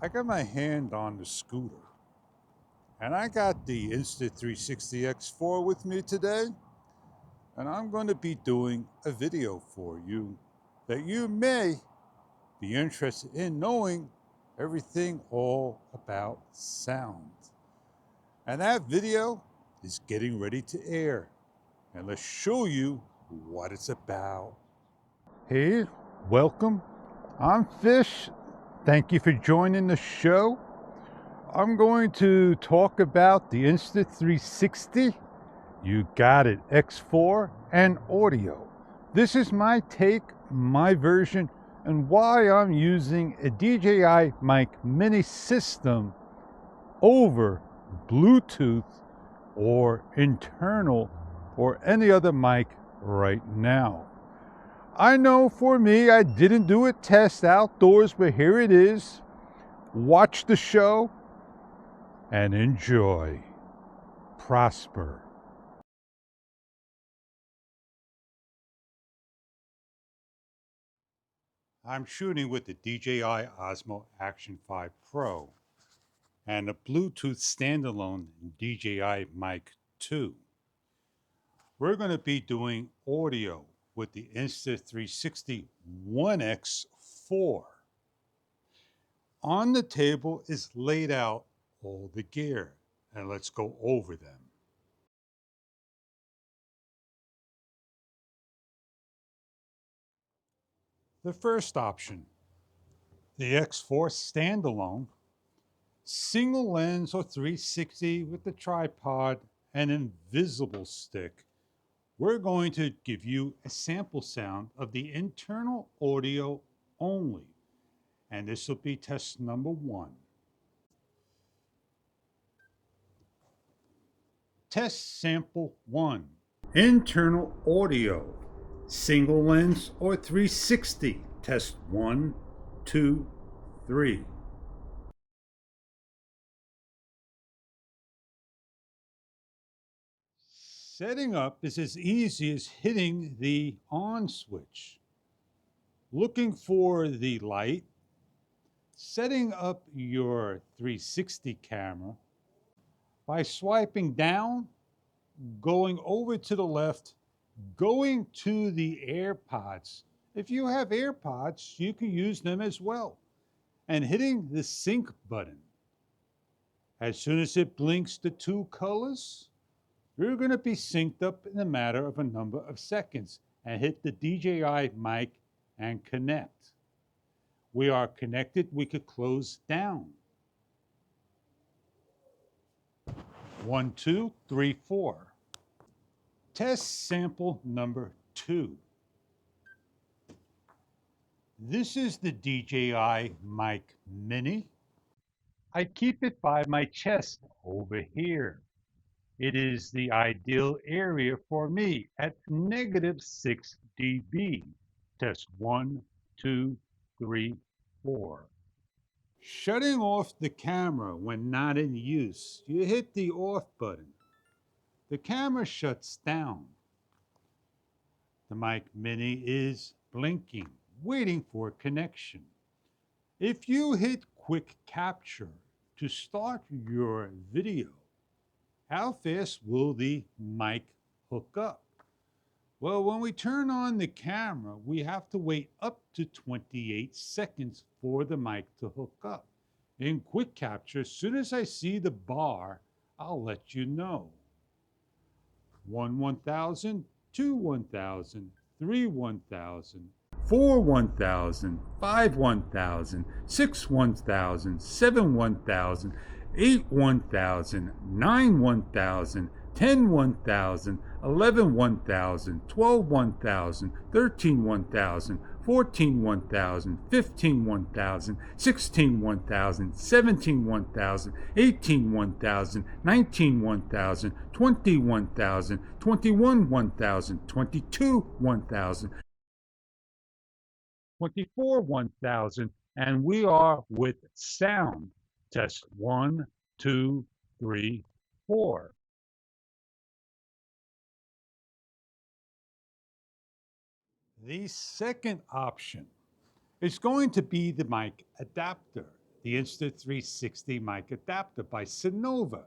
I got my hand on the scooter and I got the Insta360 X4 with me today, and I'm going to be doing a video for you that you may be interested in knowing everything all about sound. And that video is getting ready to air, and let's show you what it's about. Hey, welcome. I'm Fish. Thank you for joining the show. I'm going to talk about the Insta360, you got it, X4, and audio. This is my take, my version, and why I'm using a DJI mic mini system over Bluetooth or internal or any other mic right now. I know for me, I didn't do a test outdoors, but here it is. Watch the show and enjoy. Prosper. I'm shooting with the DJI Osmo Action 5 Pro and a Bluetooth standalone DJI Mic 2. We're going to be doing audio with the Insta360 One X4. On the table is laid out all the gear, and let's go over them. The first option, the X4 standalone, single lens or 360 with the tripod and invisible stick. We're going to give you a sample sound of the internal audio only, and this will be test number 1. Test sample 1. Internal audio, single lens or 360. Test 1, 2, 3. Setting up is as easy as hitting the on switch. Looking for the light, setting up your 360 camera by swiping down, going over to the left, going to the AirPods. If you have AirPods, you can use them as well, and hitting the sync button. As soon as it blinks the 2 colors, you're going to be synced up in a matter of a number of seconds, and hit the DJI mic and connect. We are connected. We could close down. 1, 2, 3, 4. Test sample number 2. This is the DJI Mic Mini. I keep it by my chest over here. It is the ideal area for me at -6 dB. Test 1, 2, 3, 4. Shutting off the camera when not in use. You hit the off button. The camera shuts down. The Mic Mini is blinking, waiting for connection. If you hit quick capture to start your video, how fast will the mic hook up? Well, when we turn on the camera, we have to wait up to 28 seconds for the mic to hook up. In quick capture, as soon as I see the bar, I'll let you know. 1 1000, 2 1000, 3 1000, 4 1000, 5 1000, 6 1000, 7 1000, 8 1000, 9 1000, 10 1000, 11 1000, 12 1000, 13 1000, 14 1000, 15 1000, 16 1000, 17 1000, 18 1000, 19 1000, 20 1000, 21 1000, 22 1000, 24 1000, and we are with sound. Test 1, 2, 3, 4. The second option is going to be the mic adapter. the Insta360 mic adapter by Lenovo.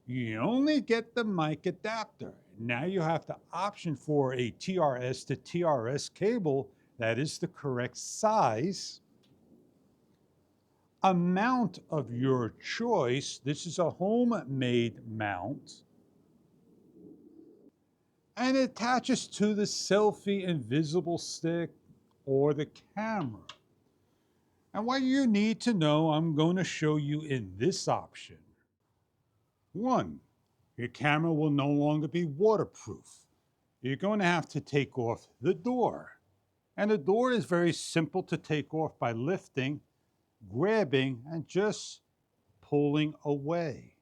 You only get the mic adapter. Now you have the option for a TRS to TRS cable that is the correct size, a mount of your choice. This is a homemade mount, and it attaches to the selfie invisible stick or the camera. And what you need to know, I'm going to show you in this option. 1, your camera will no longer be waterproof. You're going to have to take off the door. And the door is very simple to take off by lifting, grabbing, and just pulling away.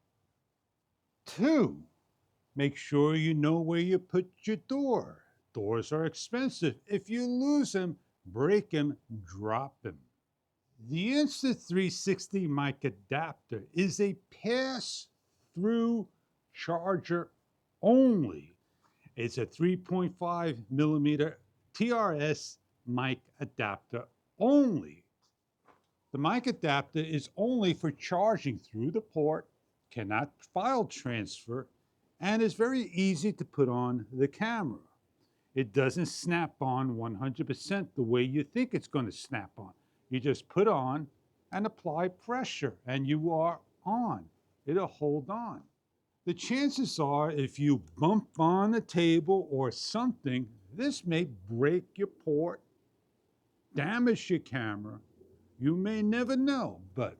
2, make sure you know where you put your door. Doors are expensive. If you lose them, break them, drop them. The Insta360 mic adapter is a pass-through charger only. It's a 3.5 millimeter TRS mic adapter only. The mic adapter is only for charging through the port, cannot file transfer, and is very easy to put on the camera. It doesn't snap on 100% the way you think it's going to snap on. You just put on and apply pressure, and you are on. It'll hold on. The chances are, if you bump on a table or something, this may break your port, damage your camera. You may never know, but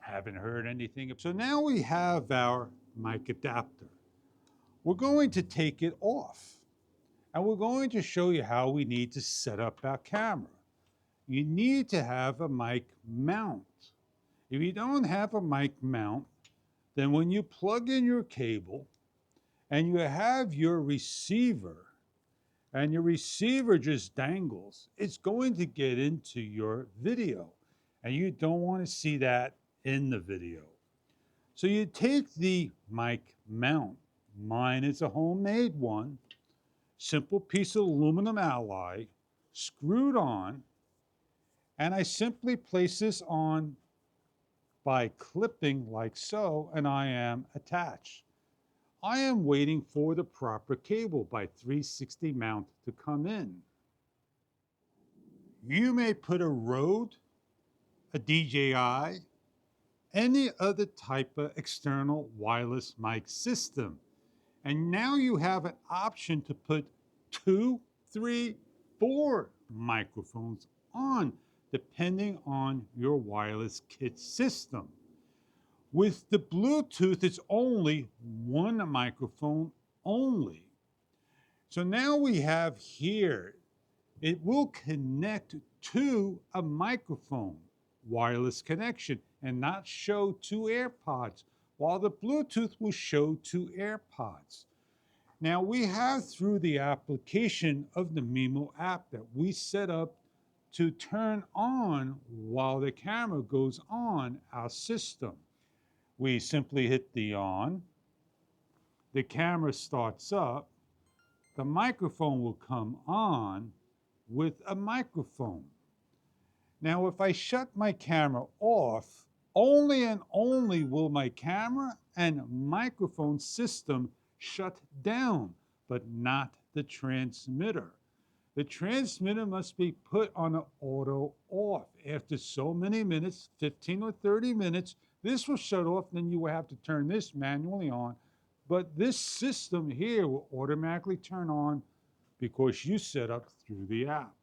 haven't heard anything. So now we have our mic adapter. We're going to take it off, and we're going to show you how we need to set up our camera. You need to have a mic mount. If you don't have a mic mount, then when you plug in your cable and you have your receiver, and your receiver just dangles, it's going to get into your video, and you don't want to see that in the video. So you take the mic mount. Mine is a homemade one, simple piece of aluminum alloy, screwed on, and I simply place this on by clipping like so, and I am attached. I am waiting for the proper cable by 360 mount to come in. You may put a Rode, a DJI, any other type of external wireless mic system. And now you have an option to put 2, 3, 4 microphones on, depending on your wireless kit system. With the Bluetooth, it's only one microphone only. So now we have here, it will connect to a microphone, wireless connection, and not show 2 AirPods, while the Bluetooth will show 2 AirPods. Now we have, through the application of the Mimo app that we set up to turn on while the camera goes on our system. We simply hit the on, the camera starts up, the microphone will come on with a microphone. Now, if I shut my camera off, only and only will my camera and microphone system shut down, but not the transmitter. The transmitter must be put on an auto off. After so many minutes, 15 or 30 minutes, this will shut off, then you will have to turn this manually on. But this system here will automatically turn on because you set up through the app.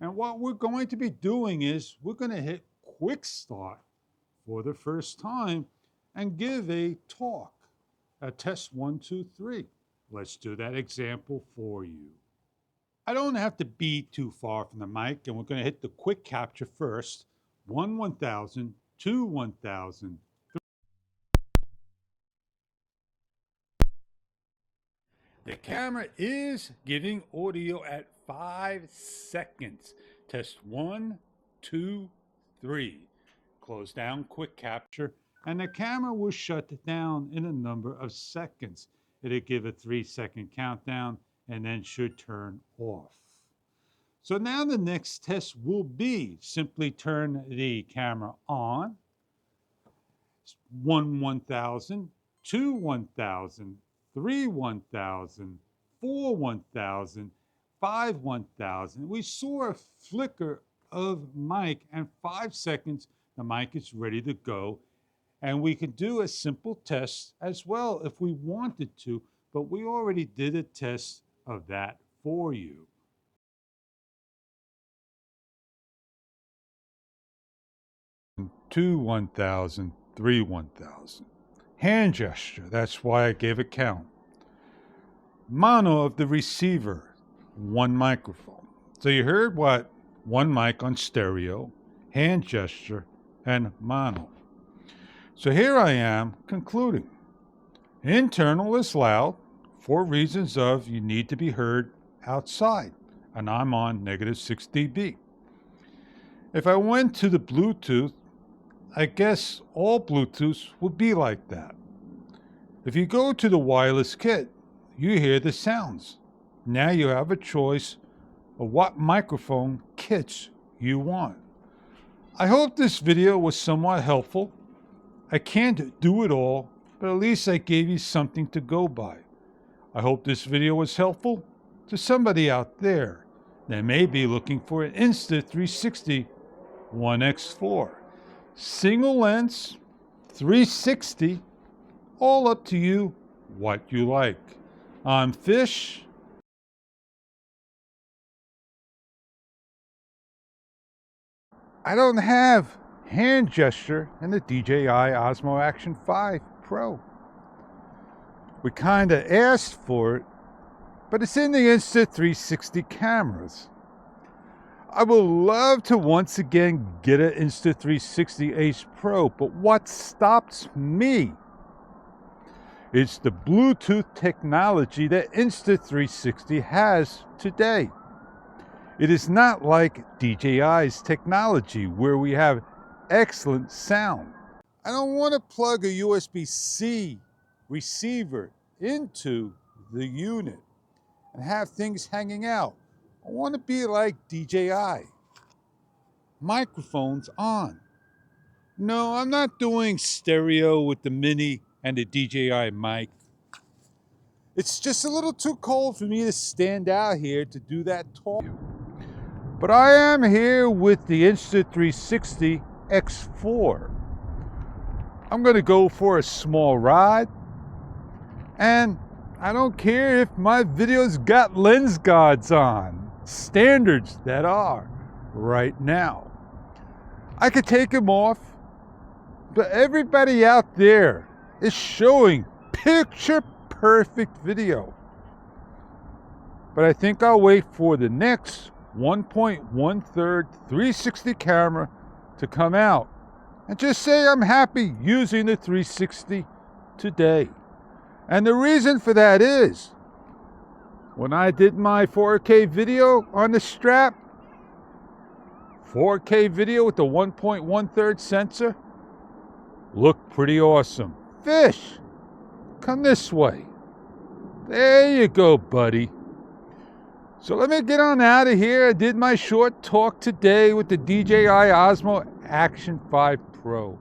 And what we're going to be doing is we're going to hit quick start for the first time and give a talk, a test 1, 2, 3. Let's do that example for you. I don't have to be too far from the mic, and we're going to hit the quick capture first. 1, 1000, 2, 1000. The camera is giving audio at 5 seconds. Test 1, 2, 3. Close down quick capture, and the camera will shut down in a number of seconds. It'll give a 3-second countdown and then should turn off. So now the next test will be simply turn the camera on, 1 1000, 2 1000, 3 1000, 4 1000, 5 1000. We saw a flicker of mic, and 5 seconds, the mic is ready to go. And we could do a simple test as well if we wanted to, but we already did a test of that for you. Two 1000, 3 1000. Hand gesture, that's why I gave a count. Mono of the receiver, 1 microphone. So you heard what? 1 mic on stereo, hand gesture, and mono. So here I am concluding. Internal is loud for reasons of you need to be heard outside, and I'm on -6 dB. If I went to the Bluetooth, I guess all Bluetooths would be like that. If you go to the wireless kit, you hear the sounds. Now you have a choice of what microphone kits you want. I hope this video was somewhat helpful. I can't do it all, but at least I gave you something to go by. I hope this video was helpful to somebody out there that may be looking for an Insta360 One X4. Single lens, 360, all up to you, what you like. I'm Fish. I don't have hand gesture in the DJI Osmo Action 5 Pro. We kinda asked for it, but it's in the Insta360 cameras. I would love to once again get an Insta360 Ace Pro, but what stops me? It's the Bluetooth technology that Insta360 has today. It is not like DJI's technology where we have excellent sound. I don't want to plug a USB-C receiver into the unit and have things hanging out. I want to be like DJI. Microphones on. No, I'm not doing stereo with the Mini and the DJI mic. It's just a little too cold for me to stand out here to do that talk. But I am here with the Insta360 X4. I'm going to go for a small ride, and I don't care if my video's got lens guards on. Standards that are right now. I could take them off, but everybody out there is showing picture perfect video. But I think I'll wait for the next 1.1/3 360 camera to come out and just say I'm happy using the 360 today. And the reason for that is when I did my 4K video on the strap, 4K video with the 1.1/3 sensor, looked pretty awesome. Fish, come this way. There you go, buddy. So let me get on out of here. I did my short talk today with the DJI Osmo Action 5 Pro.